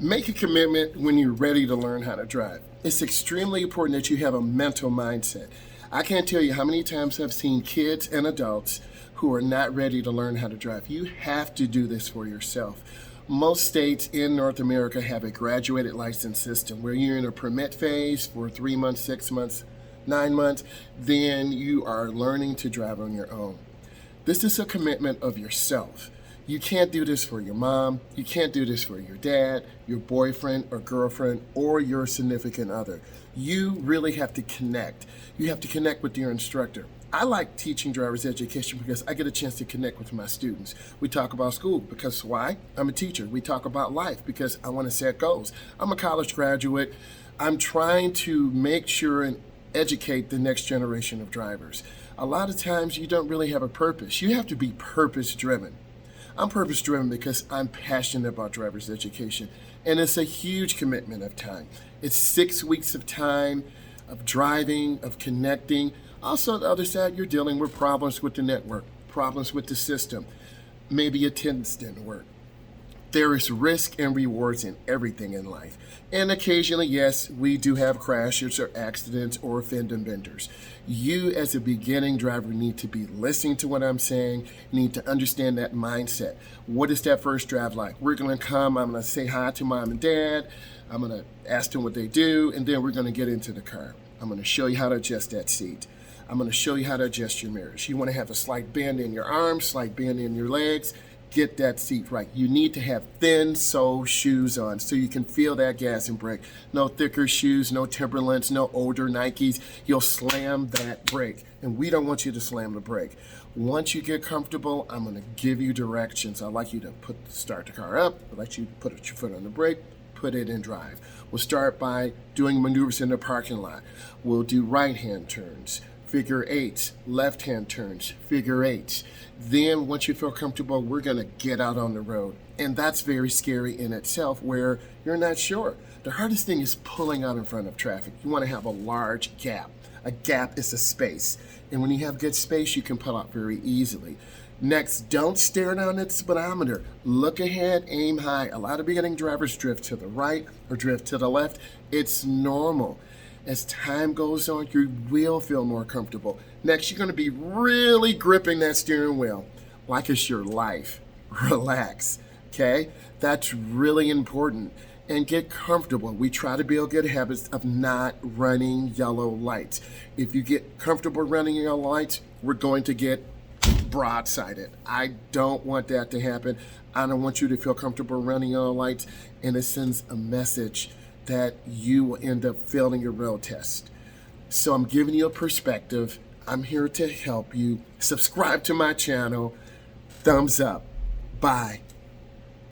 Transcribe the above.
Make a commitment when you're ready to learn how to drive. It's extremely important that you have a mental mindset. I can't tell you how many times I've seen kids and adults who are not ready to learn how to drive. You have to do this for yourself. Most states in North America have a graduated license system where you're in a permit phase for 3 months, 6 months, 9 months, then you are learning to drive on your own. This is a commitment of yourself. You can't do this for your mom, you can't do this for your dad, your boyfriend or girlfriend, or your significant other. You really have to connect. You have to connect with your instructor. I like teaching driver's education because I get a chance to connect with my students. We talk about school because why? I'm a teacher. We talk about life because I want to set goals. I'm a college graduate. I'm trying to make sure and educate the next generation of drivers. A lot of times you don't really have a purpose. You have to be purpose driven. I'm purpose driven because I'm passionate about driver's education, and it's a huge commitment of time. It's 6 weeks of time of driving, of connecting. Also, on the other side, you're dealing with problems with the network, problems with the system. Maybe attendance didn't work. There is risk and rewards in everything in life. And occasionally, yes, we do have crashes or accidents or fender benders. You as a beginning driver need to be listening to what I'm saying, need to understand that mindset. What is that first drive like? We're gonna come, I'm gonna say hi to mom and dad, I'm gonna ask them what they do, and then we're gonna get into the car. I'm gonna show you how to adjust that seat. I'm gonna show you how to adjust your mirrors. You wanna have a slight bend in your arms, slight bend in your legs. Get that seat right. You need to have thin sole shoes on so you can feel that gas and brake. No thicker shoes, no Timberlands, no older Nikes. You'll slam that brake, and we don't want you to slam the brake. Once you get comfortable, I'm going to give you directions. I'd like you to start the car up. I'd like you to put your foot on the brake, put it in drive. We'll start by doing maneuvers in the parking lot. We'll do right-hand turns, figure eights, left-hand turns, figure eights. Then once you feel comfortable, we're gonna get out on the road. And that's very scary in itself where you're not sure. The hardest thing is pulling out in front of traffic. You wanna have a large gap. A gap is a space. And when you have good space, you can pull out very easily. Next, don't stare down at the speedometer. Look ahead, aim high. A lot of beginning drivers drift to the right or drift to the left. It's normal. As time goes on, you will feel more comfortable. Next, you're going to be really gripping that steering wheel like it's your life. Relax, okay? That's really important. And get comfortable. We try to build good habits of not running yellow lights. If you get comfortable running yellow lights, we're going to get broadsided. I don't want that to happen. I don't want you to feel comfortable running yellow lights, and it sends a message that you will end up failing your road test. So I'm giving you a perspective. I'm here to help you. Subscribe to my channel. Thumbs up. Bye.